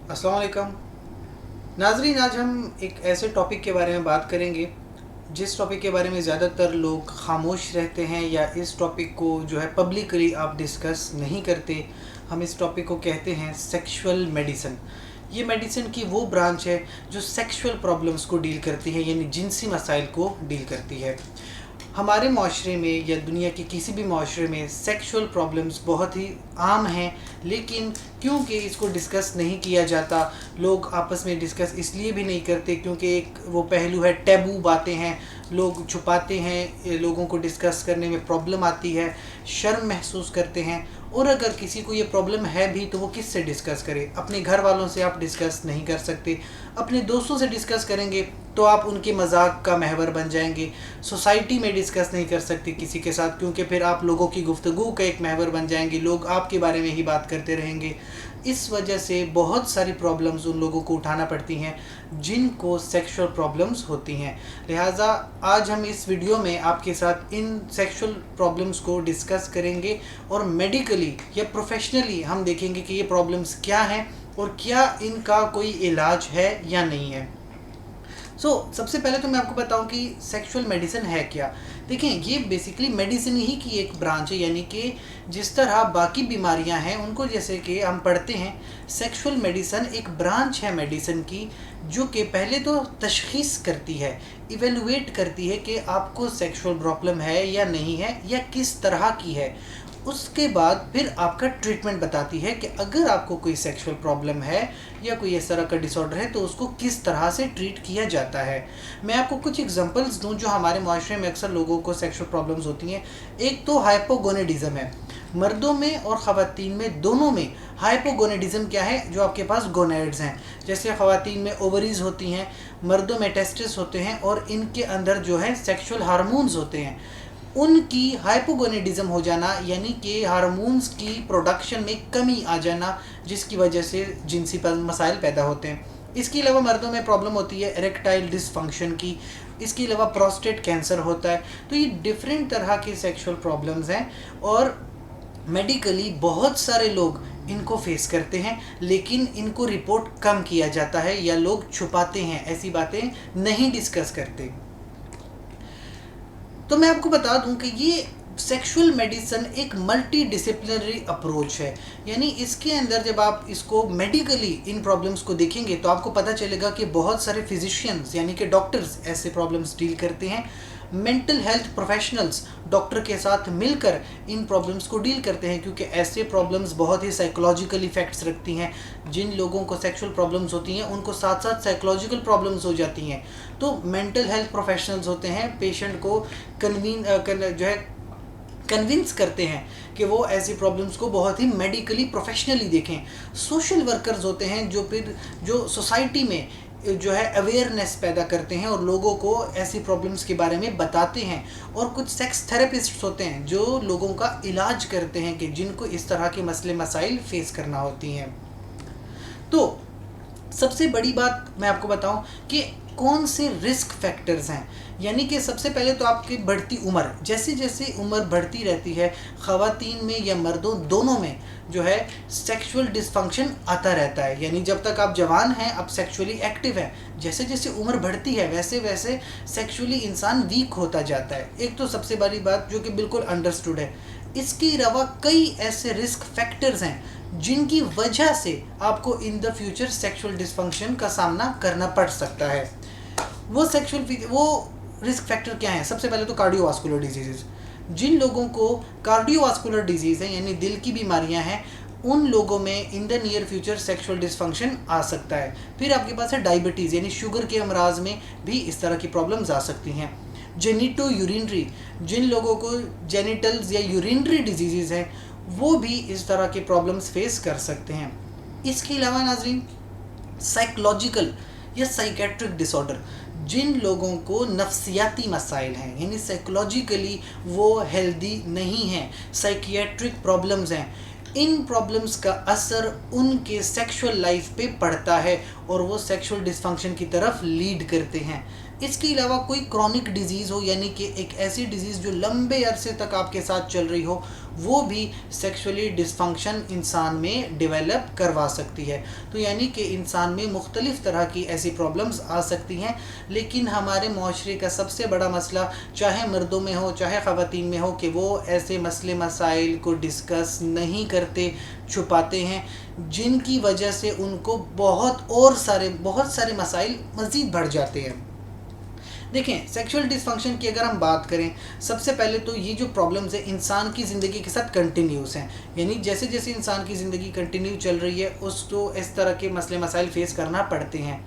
अस्सलाम वालेकुम नाजरीन। आज हम एक ऐसे टॉपिक के बारे में बात करेंगे जिस टॉपिक के बारे में ज़्यादातर लोग खामोश रहते हैं या इस टॉपिक को जो है पब्लिकली आप डिस्कस नहीं करते। हम इस टॉपिक को कहते हैं सेक्सुअल मेडिसिन। ये मेडिसिन की वो ब्रांच है जो सेक्सुअल प्रॉब्लम्स को डील करती है, यानी जिनसी मसाइल को डील करती है। हमारे माशरे में या दुनिया के किसी भी माशरे में सेक्सुअल प्रॉब्लम्स बहुत ही आम हैं, लेकिन क्योंकि इसको डिस्कस नहीं किया जाता, लोग आपस में डिस्कस इसलिए भी नहीं करते क्योंकि एक वो पहलू है, टैबू बातें हैं, लोग छुपाते हैं, लोगों को डिस्कस करने में प्रॉब्लम आती है, शर्म महसूस करते हैं। और अगर किसी को ये प्रॉब्लम है भी तो वो किस से डिस्कस करे? अपने घर वालों से आप डिस्कस नहीं कर सकते, अपने दोस्तों से डिस्कस करेंगे तो आप उनके मजाक का महवर बन जाएंगे। सोसाइटी में डिस्कस नहीं कर सकते किसी के साथ क्योंकि फिर आप लोगों की गुफ्तगू का एक महवर बन जाएंगे, लोग आपके बारे में ही बात करते रहेंगे। इस वजह से बहुत सारी प्रॉब्लम्स उन लोगों को उठाना पड़ती हैं जिनको सेक्सुअल प्रॉब्लम्स होती हैं। लिहाजा आज हम इस वीडियो में आपके साथ इन सेक्सुअल प्रॉब्लम्स को डिस्कस करेंगे और मेडिकली या प्रोफेशनली हम देखेंगे कि ये प्रॉब्लम्स क्या हैं और क्या इनका कोई इलाज है या नहीं है। सबसे पहले तो मैं आपको बताऊं कि सेक्सुअल मेडिसिन है क्या। देखें, ये बेसिकली मेडिसिन ही की एक ब्रांच है, यानी कि जिस तरह बाकी बीमारियां हैं उनको जैसे कि हम पढ़ते हैं, सेक्सुअल मेडिसिन एक ब्रांच है मेडिसिन की जो कि पहले तो तशखीस करती है, इवेलुएट करती है कि आपको सेक्सुअल प्रॉब्लम है या नहीं है या किस तरह की है। उसके बाद फिर आपका ट्रीटमेंट बताती है कि अगर आपको कोई सेक्सुअल प्रॉब्लम है या कोई इस तरह का डिसऑर्डर है तो उसको किस तरह से ट्रीट किया जाता है। मैं आपको कुछ एग्जांपल्स दूं जो हमारे माशरे में अक्सर लोगों को सेक्सुअल प्रॉब्लम्स होती हैं। एक तो हाइपोगोनेडिज्म है, मर्दों में और ख़वातीन में दोनों में। हाइपोगोनेडिज्म क्या है? जो आपके पास गोनेड्स हैं, जैसे ख़वातीन में ओवरीज होती हैं, मर्दों में टेस्टिस होते हैं और इनके अंदर जो है सेक्सुअल हार्मोन्स होते हैं, उनकी हाइपोगोनेडिज्म हो जाना, यानी कि हार्मोन्स की प्रोडक्शन में कमी आ जाना, जिसकी वजह से जिनसी मसाइल पैदा होते हैं। इसके अलावा मर्दों में प्रॉब्लम होती है इरेक्टाइल डिसफंक्शन की, इसके अलावा प्रोस्टेट कैंसर होता है। तो ये डिफरेंट तरह के सेक्सुअल प्रॉब्लम्स हैं और मेडिकली बहुत सारे लोग इनको फेस करते हैं, लेकिन इनको रिपोर्ट कम किया जाता है या लोग छुपाते हैं, ऐसी बातें नहीं डिस्कस करते। तो मैं आपको बता दूं कि ये सेक्सुअल मेडिसिन एक मल्टी डिसिप्लिनरी अप्रोच है, यानी इसके अंदर जब आप इसको मेडिकली इन प्रॉब्लम्स को देखेंगे तो आपको पता चलेगा कि बहुत सारे फिजिशियंस यानी कि डॉक्टर्स ऐसे प्रॉब्लम्स डील करते हैं। मेंटल हेल्थ प्रोफेशनल्स डॉक्टर के साथ मिलकर इन प्रॉब्लम्स को डील करते हैं क्योंकि ऐसे प्रॉब्लम्स बहुत ही साइकोलॉजिकल इफ़ेक्ट्स रखती हैं। जिन लोगों को सेक्सुअल प्रॉब्लम्स होती हैं उनको साथ साथ साइकोलॉजिकल प्रॉब्लम्स हो जाती हैं। तो मेंटल हेल्थ प्रोफेशनल्स होते हैं पेशेंट को कन्विंस करते हैं कि वो ऐसी प्रॉब्लम्स को बहुत ही मेडिकली प्रोफेशनली देखें। सोशल वर्कर्स होते हैं जो सोसाइटी में जो है अवेयरनेस पैदा करते हैं और लोगों को ऐसी प्रॉब्लम्स के बारे में बताते हैं। और कुछ सेक्स थेरेपिस्ट्स होते हैं जो लोगों का इलाज करते हैं कि जिनको इस तरह के मसले मसाइल फेस करना होती हैं। तो सबसे बड़ी बात मैं आपको बताऊं कि कौन से रिस्क फैक्टर्स हैं, यानी कि सबसे पहले तो आपकी बढ़ती उम्र, जैसे जैसे उम्र बढ़ती रहती है ख़वातीन में या मर्दों दोनों में जो है सेक्सुअल डिसफंक्शन आता रहता है। यानी जब तक आप जवान हैं, आप सेक्सुअली एक्टिव हैं, जैसे जैसे उम्र बढ़ती है वैसे वैसे सेक्सुअली इंसान वीक होता जाता है। एक तो सबसे बड़ी बात जो कि बिल्कुल अंडरस्टूड है। इसके अलावा कई ऐसे रिस्क फैक्टर्स हैं जिनकी वजह से आपको in the future sexual dysfunction का सामना करना पड़ सकता है। वो रिस्क फैक्टर क्या है? सबसे पहले तो कार्डियोवास्कुलर डिजीज़। जिन लोगों को कार्डियोवास्कुलर डिजीज़ है यानी दिल की बीमारियां हैं, उन लोगों में in the near future sexual dysfunction आ सकता है। फिर आपके पास है डायबिटीज़, यानी शुगर के अमराज में भी इस तरह की प्रॉब्लम्स आ सकती हैं। जेनिटो यूरिनरी, जिन लोगों को जेनिटल्स या यूरिनरी डिजीज़ हैं वो भी इस तरह के प्रॉब्लम्स फेस कर सकते हैं। इसके अलावा नाज़रीन, साइकोलॉजिकल या साइकेट्रिक डिसऑर्डर, जिन लोगों को नफ्सियाती मसाइल हैं यानी साइकोलॉजिकली वो हेल्दी नहीं हैं, साइकियाट्रिक प्रॉब्लम्स हैं, इन प्रॉब्लम्स का असर उनके सेक्सुअल लाइफ पे पड़ता है और वो सेक्सुअल डिसफंक्शन की तरफ लीड करते हैं। इसके अलावा कोई क्रॉनिक डिजीज़ हो, यानी कि एक ऐसी डिजीज़ जो लंबे अरसे तक आपके साथ चल रही हो, वो भी सेक्सुअली डिसफंक्शन इंसान में डेवलप करवा सकती है। तो यानी कि इंसान में मुख्तलिफ़ तरह की ऐसी प्रॉब्लम्स आ सकती हैं। लेकिन हमारे माशरे का सबसे बड़ा मसला, चाहे मर्दों में हो चाहे ख़वातीन में हो, कि वो ऐसे मसले मसाइल को डिस्कस नहीं करते, छुपाते हैं, जिनकी वजह से उनको बहुत सारे मसाइल मज़ीद बढ़ जाते हैं। देखें, सेक्सुअल डिसफंक्शन की अगर हम बात करें, सबसे पहले तो ये जो प्रॉब्लम्स है इंसान की ज़िंदगी के साथ कंटिन्यूस हैं, यानी जैसे जैसे इंसान की ज़िंदगी कंटिन्यू चल रही है उसको इस तरह के मसले मसाइल फेस करना पड़ते हैं।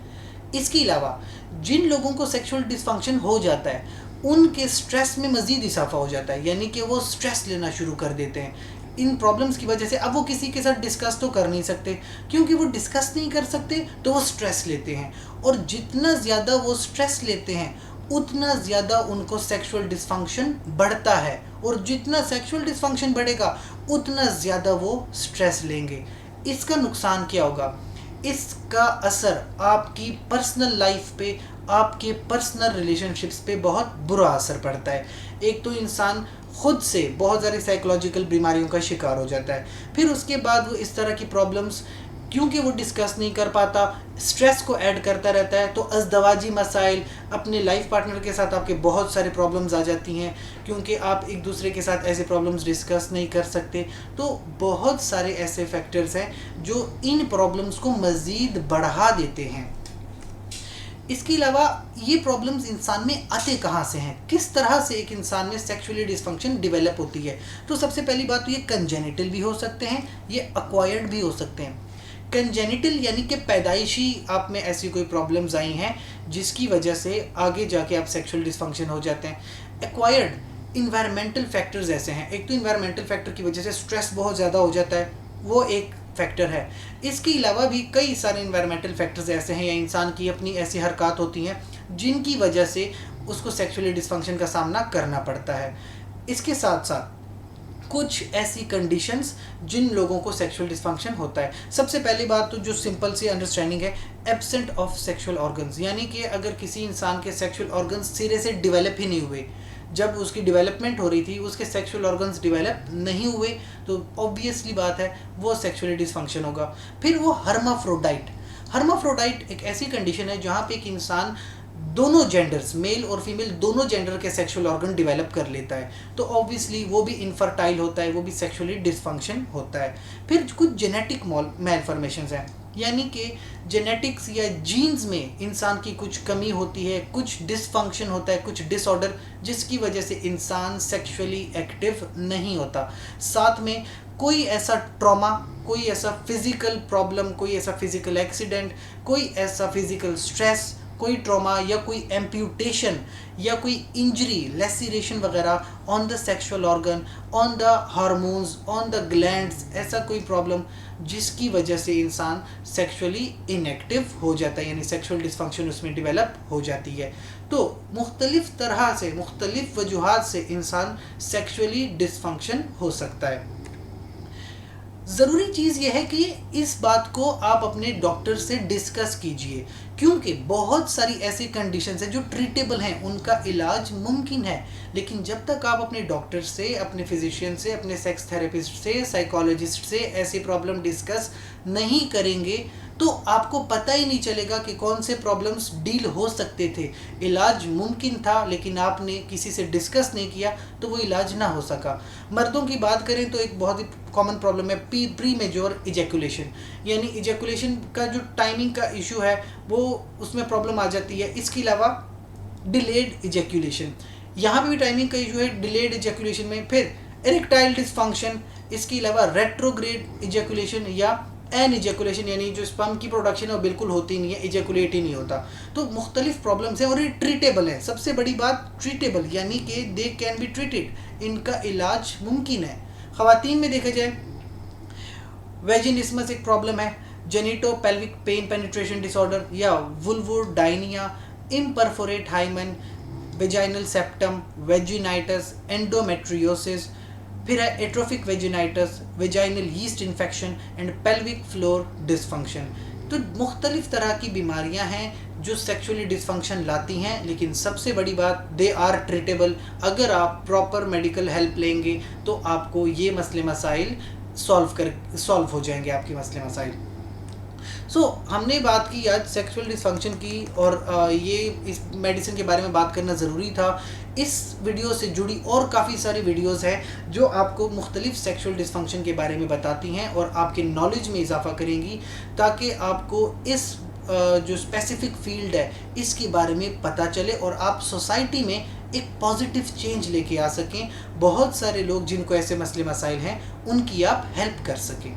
इसके अलावा जिन लोगों को सेक्सुअल डिसफंक्शन हो जाता है उनके स्ट्रेस में मज़ीद इजाफा हो जाता है, यानी कि वो स्ट्रेस लेना शुरू कर देते हैं इन प्रॉब्लम्स की वजह से। अब वो किसी के साथ डिस्कस तो कर नहीं सकते, क्योंकि वो डिस्कस नहीं कर सकते तो वो स्ट्रेस लेते हैं, और जितना ज़्यादा वो स्ट्रेस लेते हैं उतना ज़्यादा उनको सेक्सुअल डिसफंक्शन बढ़ता है, और जितना सेक्सुअल डिसफंक्शन बढ़ेगा उतना ज़्यादा वो स्ट्रेस लेंगे। इसका नुकसान क्या होगा? इसका असर आपकी पर्सनल लाइफ पे, आपके पर्सनल रिलेशनशिप्स पे बहुत बुरा असर पड़ता है। एक तो इंसान खुद से बहुत सारी साइकोलॉजिकल बीमारियों का शिकार हो जाता है, फिर उसके बाद वो इस तरह की प्रॉब्लम्स, क्योंकि वो डिस्कस नहीं कर पाता, स्ट्रेस को ऐड करता रहता है, तो अज़दवाजी मसाइल, अपने लाइफ पार्टनर के साथ आपके बहुत सारे प्रॉब्लम्स आ जाती हैं, क्योंकि आप एक दूसरे के साथ ऐसे प्रॉब्लम्स डिस्कस नहीं कर सकते। तो बहुत सारे ऐसे फैक्टर्स हैं जो इन प्रॉब्लम्स को मज़ीद बढ़ा देते हैं। इसके अलावा ये प्रॉब्लम्स इंसान में आते कहाँ से हैं, किस तरह से एक इंसान में सेक्सुअली डिसफंक्शन डेवलप होती है? तो सबसे पहली बात तो ये कंजेनिटल भी हो सकते हैं, ये एक्वायर्ड भी हो सकते हैं। कंजेनिटल यानी कि पैदाइशी आप में ऐसी कोई प्रॉब्लम्स आई हैं जिसकी वजह से आगे जाके आप सेक्सुअल डिसफंक्शन हो जाते हैं। एक्वायर्ड इन्वायरमेंटल फैक्टर्स ऐसे हैं, एक तो इन्वायरमेंटल फैक्टर की वजह से स्ट्रेस बहुत ज़्यादा हो जाता है, वो एक फैक्टर है। इसके अलावा भी कई सारे इन्वायरमेंटल फैक्टर्स ऐसे हैं या इंसान की अपनी ऐसी हरकत होती हैं जिनकी वजह से उसको सेक्सुअली डिसफंक्शन का सामना करना पड़ता है। इसके साथ साथ कुछ ऐसी कंडीशंस जिन लोगों को सेक्सुअल डिसफंक्शन होता है। सबसे पहली बात तो जो सिंपल सी अंडरस्टैंडिंग है, एब्सेंट ऑफ सेक्सुअल ऑर्गन्स, यानी कि अगर किसी इंसान के सेक्सुअल ऑर्गन्स सिरे से डेवलप ही नहीं हुए, जब उसकी डेवलपमेंट हो रही थी उसके सेक्सुअल ऑर्गन्स डेवलप नहीं हुए, तो ऑब्वियसली बात है वो सेक्सुअली डिसफंक्शन होगा। फिर वो हर्माफ्रोडाइट एक ऐसी कंडीशन है जहाँ पे एक इंसान दोनों जेंडर्स, मेल और फीमेल दोनों जेंडर के सेक्सुअल ऑर्गन डेवलप कर लेता है, तो ऑब्वियसली वो भी इनफर्टाइल होता है, वो भी सेक्सुअली डिसफंक्शन होता है। फिर कुछ जेनेटिक मैलफॉर्मेशंस हैं, यानी कि जेनेटिक्स या जीन्स में इंसान की कुछ कमी होती है, कुछ डिसफंक्शन होता है, कुछ डिसऑर्डर, जिसकी वजह से इंसान सेक्सुअली एक्टिव नहीं होता। साथ में कोई ऐसा ट्रॉमा, कोई ऐसा फिज़िकल प्रॉब्लम, कोई ऐसा फिज़िकल एक्सीडेंट, कोई ऐसा फिज़िकल स्ट्रेस, कोई ट्रॉमा या कोई एम्प्यूटेशन या कोई इंजरी, लेसिरेशन वगैरह on the sexual organ, on the hormones, on the glands, ऐसा कोई प्रॉब्लम जिसकी वजह से इंसान सेक्सुअली इनएक्टिव हो जाता है, यानी सेक्सुअल डिसफंक्शन उसमें डेवलप हो जाती है। तो मुख्तलिफ तरह से, मुख्तलिफ वजूहात से इंसान सेक्सुअली डिसफंक्शन हो सकता है। ज़रूरी चीज़ यह है कि इस बात को आप अपने डॉक्टर से डिस्कस कीजिए, क्योंकि बहुत सारी ऐसी कंडीशंस हैं जो ट्रीटेबल हैं, उनका इलाज मुमकिन है, लेकिन जब तक आप अपने डॉक्टर से, अपने फिजिशियन से, अपने सेक्स थेरेपिस्ट से, साइकोलॉजिस्ट से ऐसी प्रॉब्लम डिस्कस नहीं करेंगे तो आपको पता ही नहीं चलेगा कि कौन से प्रॉब्लम्स डील हो सकते थे। इलाज मुमकिन था लेकिन आपने किसी से डिस्कस नहीं किया तो वो इलाज ना हो सका। मर्दों की बात करें तो एक बहुत ही कॉमन प्रॉब्लम है प्री मेच्योर इजैकुलेशन, यानी इजैकुलेशन का जो टाइमिंग का इशू है वो उसमें प्रॉब्लम आ जाती है। इसके अलावा डिलेड इजैकुलेशन, यहाँ पे भी टाइमिंग का इशू है डिलेड इजैकुलेशन में। फिर इरेक्टाइल डिसफंक्शन, इसके अलावा रेट्रोग्रेड इजैकुलेशन या एन इजैकुलेशन, यानी जो स्पर्म की प्रोडक्शन है वो बिल्कुल होती नहीं है, इजैकुलेट ही नहीं होता। तो मुख्तलिफ प्रॉब्लम्स हैं और ये ट्रीटेबल है। सबसे बड़ी बात ट्रीटेबल, यानी कि दे कैन बी ट्रीटेड, इनका इलाज मुमकिन है। ख़वातीन में देखा जाए वेजिनिस्मस एक प्रॉब्लम है, genito pelvic pain penetration disorder या vulvodynia, imperforate hymen, vaginal septum, vaginitis, endometriosis, फिर है atrophic vaginitis, vaginal yeast infection and pelvic floor dysfunction. तो मुख्तलिफ़ तरह की बीमारियां हैं जो सेक्सुअली डिसफंक्शन लाती हैं, लेकिन सबसे बड़ी बात, दे आर ट्रीटेबल। अगर आप प्रॉपर मेडिकल हेल्प लेंगे तो आपको ये मसले मसाइल सॉल्व हो जाएंगे, आपके मसले मसाइल। हमने बात की आज सेक्सुअल डिसफंक्शन की, और ये इस मेडिसिन के बारे में बात करना ज़रूरी था। इस वीडियो से जुड़ी और काफ़ी सारी वीडियोस हैं जो आपको मुख्तलिफ सेक्सुअल डिसफंक्शन के बारे में बताती हैं और आपके नॉलेज में इजाफा करेंगी, ताकि आपको इस जो स्पेसिफिक फील्ड है इसके बारे में पता चले और आप सोसाइटी में एक पॉजिटिव चेंज लेके आ सकें। बहुत सारे लोग जिनको ऐसे मसले मसाइल हैं उनकी आप हेल्प कर सकें।